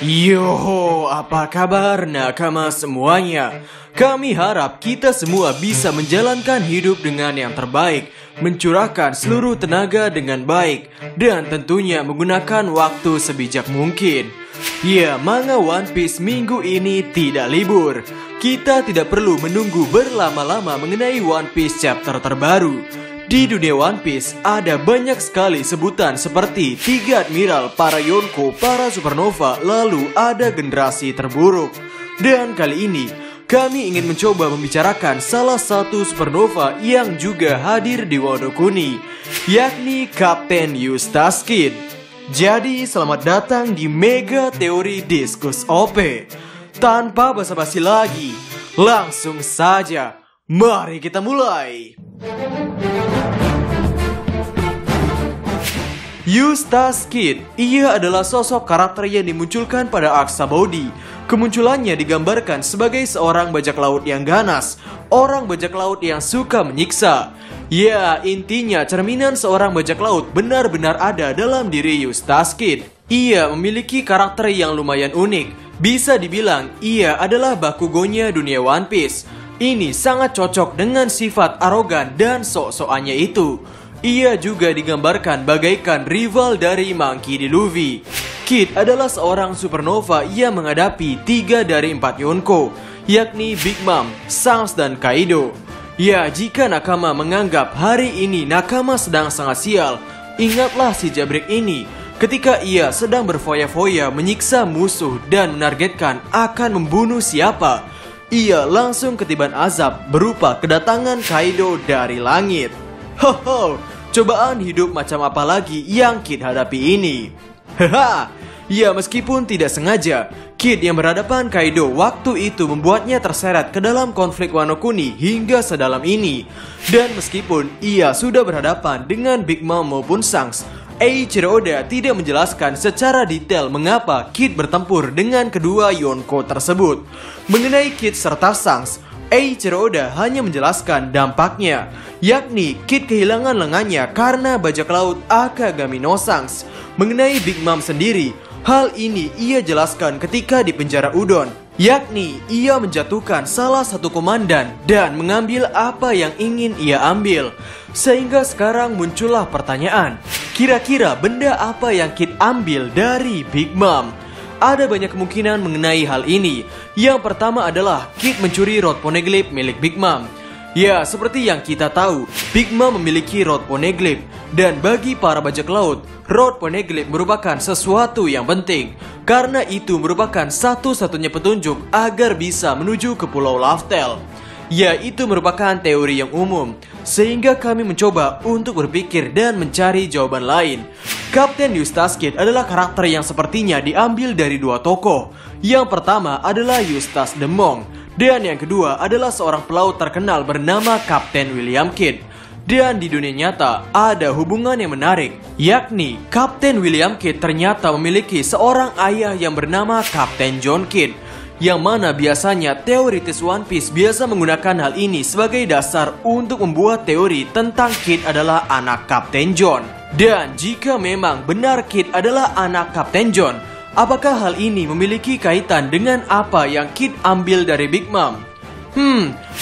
Yo, apa kabar nakama semuanya? Kami harap kita semua bisa menjalankan hidup dengan yang terbaik, mencurahkan seluruh tenaga dengan baik, dan tentunya menggunakan waktu sebijak mungkin. Ya, manga One Piece minggu ini tidak libur. Kita tidak perlu menunggu berlama-lama mengenai One Piece chapter terbaru. Di dunia One Piece ada banyak sekali sebutan seperti 3 admiral, para Yonko, para supernova, lalu ada generasi terburuk. Dan kali ini kami ingin mencoba membicarakan salah satu supernova yang juga hadir di Wano Kuni, yakni Kapten Eustace Kid. Jadi selamat datang di Mega Teori Diskus OP. Tanpa basa-basi lagi, langsung saja mari kita mulai. Eustace Kid, ia adalah sosok karakter yang dimunculkan pada arc Sabaody. Kemunculannya digambarkan sebagai seorang bajak laut yang ganas, orang bajak laut yang suka menyiksa. Ya, intinya cerminan seorang bajak laut benar-benar ada dalam diri Eustace Kid. Ia memiliki karakter yang lumayan unik. Bisa dibilang ia adalah Bakugonya dunia One Piece. Ini sangat cocok dengan sifat arogan dan sok-sokannya itu. Ia juga digambarkan bagaikan rival dari Monkey D. Luffy. Kid adalah seorang supernova yang menghadapi 3 dari 4 Yonko, yakni Big Mom, Shanks, dan Kaido. Ya, jika nakama menganggap hari ini nakama sedang sangat sial, ingatlah si jabrik ini ketika ia sedang berfoya-foya menyiksa musuh dan menargetkan akan membunuh siapa. Ia langsung ketiban azab berupa kedatangan Kaido dari langit. Hoho, cobaan hidup macam apa lagi yang Kid hadapi ini? Haha, ya meskipun tidak sengaja, Kid yang berhadapan Kaido waktu itu membuatnya terseret ke dalam konflik Wano Kuni hingga sedalam ini. Dan meskipun ia sudah berhadapan dengan Big Mom maupun Shanks, Eiichiro Oda tidak menjelaskan secara detail mengapa Kid bertempur dengan kedua Yonko tersebut. Mengenai Kid serta Shanks, Eiichiro Oda hanya menjelaskan dampaknya, yakni Kid kehilangan lengannya karena bajak laut Akagami no Shanks. Mengenai Big Mom sendiri, hal ini ia jelaskan ketika di penjara Udon, yakni ia menjatuhkan salah satu komandan dan mengambil apa yang ingin ia ambil. Sehingga sekarang muncullah pertanyaan, kira-kira benda apa yang Kid ambil dari Big Mom? Ada banyak kemungkinan mengenai hal ini. Yang pertama adalah Kid mencuri rod poneglyph milik Big Mom. Ya, seperti yang kita tahu, Big Mom memiliki rod poneglyph. Dan bagi para bajak laut, rod poneglyph merupakan sesuatu yang penting. Karena itu merupakan satu-satunya petunjuk agar bisa menuju ke Pulau Laftel. Ya, itu merupakan teori yang umum, sehingga kami mencoba untuk berpikir dan mencari jawaban lain. Kapten Eustace Kid adalah karakter yang sepertinya diambil dari 2 tokoh. Yang pertama adalah Eustace the Monk, dan yang kedua adalah seorang pelaut terkenal bernama Kapten William Kidd. Dan di dunia nyata ada hubungan yang menarik, yakni Kapten William Kidd ternyata memiliki seorang ayah yang bernama Kapten John Kidd, yang mana biasanya teoritis One Piece biasa menggunakan hal ini sebagai dasar untuk membuat teori tentang Kid adalah anak Kapten John. Dan jika memang benar Kid adalah anak Kapten John, apakah hal ini memiliki kaitan dengan apa yang Kid ambil dari Big Mom?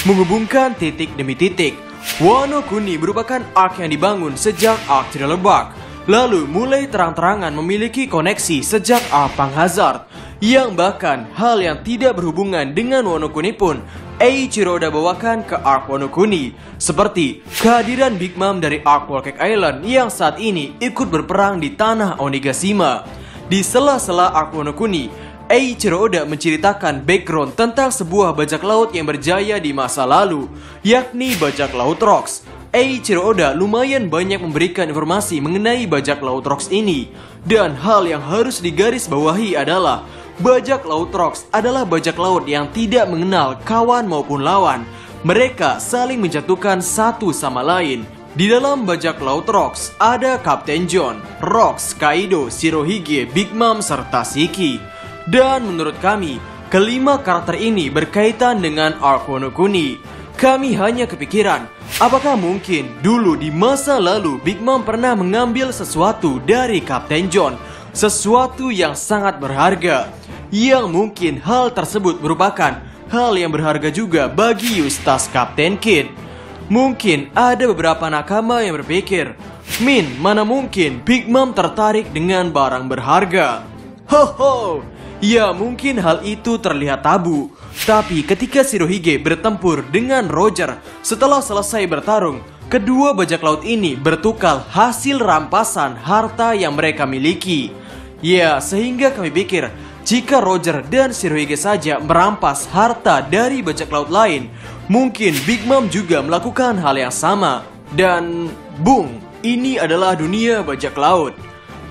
Menghubungkan titik demi titik. Wano Kuni merupakan arc yang dibangun sejak arc Thriller Bark, lalu mulai terang-terangan memiliki koneksi sejak arc Punk Hazard, yang bahkan hal yang tidak berhubungan dengan Wano Kuni pun Eiichiro Oda bawakan ke arc Wano Kuni, seperti kehadiran Big Mom dari arc Whole Cake Island yang saat ini ikut berperang di tanah Onigashima. Di sela-sela arc Wano Kuni, Eiichiro Oda menceritakan background tentang sebuah bajak laut yang berjaya di masa lalu, yakni bajak laut Rocks. Eiichiro Oda lumayan banyak memberikan informasi mengenai bajak laut Rocks ini. Dan hal yang harus digarisbawahi adalah bajak laut Rocks adalah bajak laut yang tidak mengenal kawan maupun lawan. Mereka saling menjatuhkan satu sama lain. Di dalam bajak laut Rocks ada Kapten John, Rocks, Kaido, Shirohige, Big Mom, serta Shiki. Dan menurut kami, kelima karakter ini berkaitan dengan arc Wano Kuni. Kami hanya kepikiran, apakah mungkin dulu di masa lalu Big Mom pernah mengambil sesuatu dari Kapten John, sesuatu yang sangat berharga. Yang mungkin hal tersebut merupakan hal yang berharga juga bagi Eustace Kapten Kidd. Mungkin ada beberapa nakama yang berpikir, Min, mana mungkin Big Mom tertarik dengan barang berharga? Ho, ya mungkin hal itu terlihat tabu. Tapi ketika Shirohige bertempur dengan Roger, setelah selesai bertarung, kedua bajak laut ini bertukar hasil rampasan harta yang mereka miliki. Ya, sehingga kami pikir, jika Roger dan Shirohige saja merampas harta dari bajak laut lain, mungkin Big Mom juga melakukan hal yang sama. Dan boom, ini adalah dunia bajak laut.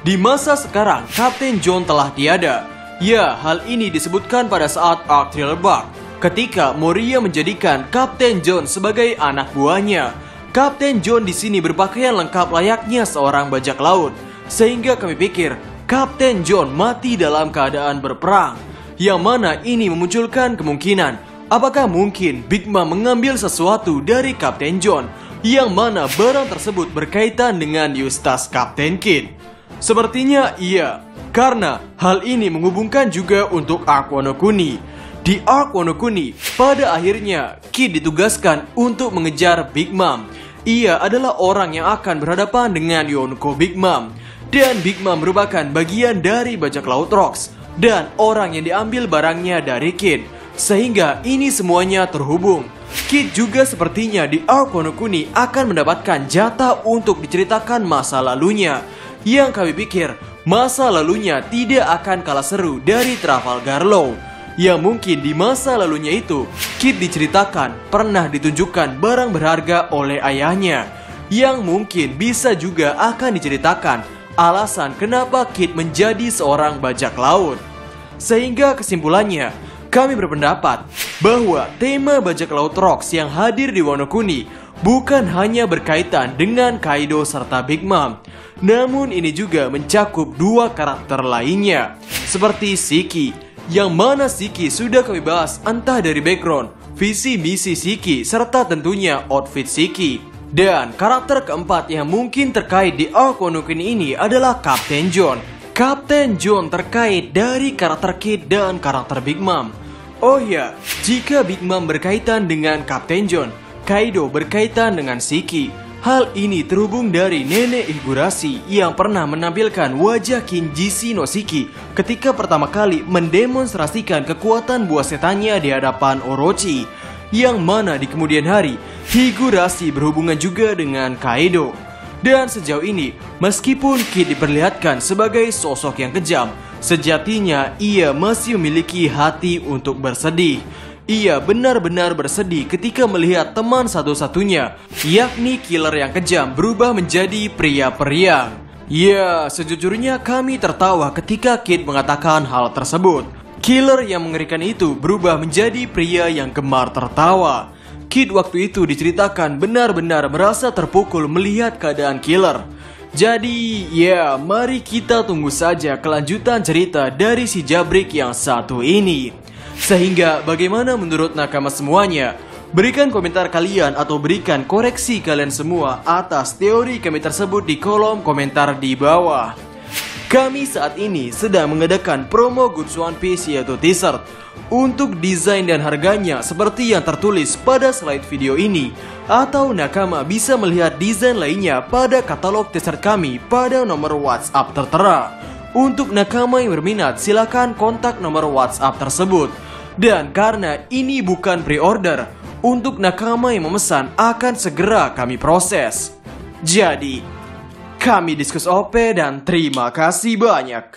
Di masa sekarang, Kapten John telah tiada. Ya, hal ini disebutkan pada saat arc Thriller Bark, ketika Moria menjadikan Kapten John sebagai anak buahnya. Kapten John di sini berpakaian lengkap layaknya seorang bajak laut, sehingga kami pikir Kapten John mati dalam keadaan berperang. Yang mana ini memunculkan kemungkinan, apakah mungkin Big Mom mengambil sesuatu dari Kapten John, yang mana barang tersebut berkaitan dengan Eustace Kapten Kidd? Sepertinya iya, karena hal ini menghubungkan juga untuk arc Wano Kuni. Di arc Wano Kuni, pada akhirnya Kidd ditugaskan untuk mengejar Big Mom. Ia adalah orang yang akan berhadapan dengan Yonko Big Mom. Dan Big Mom merupakan bagian dari bajak laut Rocks, dan orang yang diambil barangnya dari Kidd. Sehingga ini semuanya terhubung. Kidd juga sepertinya di arc Wano Kuni akan mendapatkan jatah untuk diceritakan masa lalunya. Yang kami pikir masa lalunya tidak akan kalah seru dari Trafalgar Law. Yang mungkin di masa lalunya itu Kidd diceritakan pernah ditunjukkan barang berharga oleh ayahnya. Yang mungkin bisa juga akan diceritakan alasan kenapa Kidd menjadi seorang bajak laut. Sehingga kesimpulannya, kami berpendapat bahwa tema bajak laut Rocks yang hadir di Wano Kuni bukan hanya berkaitan dengan Kaido serta Big Mom, namun ini juga mencakup dua karakter lainnya, seperti Shiki, yang mana Shiki sudah kami bahas entah dari background, visi misi Shiki, serta tentunya outfit Shiki. Dan karakter keempat yang mungkin terkait di arc Wano Kuni ini adalah Kapten John. Kapten John terkait dari karakter Kidd dan karakter Big Mom. Oh ya, jika Big Mom berkaitan dengan Kapten John, Kaido berkaitan dengan Shiki. Hal ini terhubung dari nenek Higurashi yang pernah menampilkan wajah Kinjisi no Shiki ketika pertama kali mendemonstrasikan kekuatan buah setannya di hadapan Orochi. Yang mana di kemudian hari, Higurashi berhubungan juga dengan Kaido. Dan sejauh ini, meskipun Kidd diperlihatkan sebagai sosok yang kejam, sejatinya ia masih memiliki hati untuk bersedih. Ia benar-benar bersedih ketika melihat teman satu-satunya, yakni killer yang kejam, berubah menjadi pria periang. Ya, sejujurnya kami tertawa ketika Kidd mengatakan hal tersebut. Killer yang mengerikan itu berubah menjadi pria yang gemar tertawa. Kidd waktu itu diceritakan benar-benar merasa terpukul melihat keadaan killer. Jadi, ya, mari kita tunggu saja kelanjutan cerita dari si Jabrik yang satu ini. Sehingga bagaimana menurut nakama semuanya? Berikan komentar kalian atau berikan koreksi kalian semua atas teori kami tersebut di kolom komentar di bawah. Kami saat ini sedang mengadakan promo goods One Piece yaitu t-shirt. Untuk desain dan harganya seperti yang tertulis pada slide video ini, atau nakama bisa melihat desain lainnya pada katalog t-shirt kami pada nomor WhatsApp tertera. Untuk nakama yang berminat silakan kontak nomor WhatsApp tersebut. Dan karena ini bukan pre-order, untuk nakama yang memesan akan segera kami proses. Jadi, kami Diskus OP dan terima kasih banyak.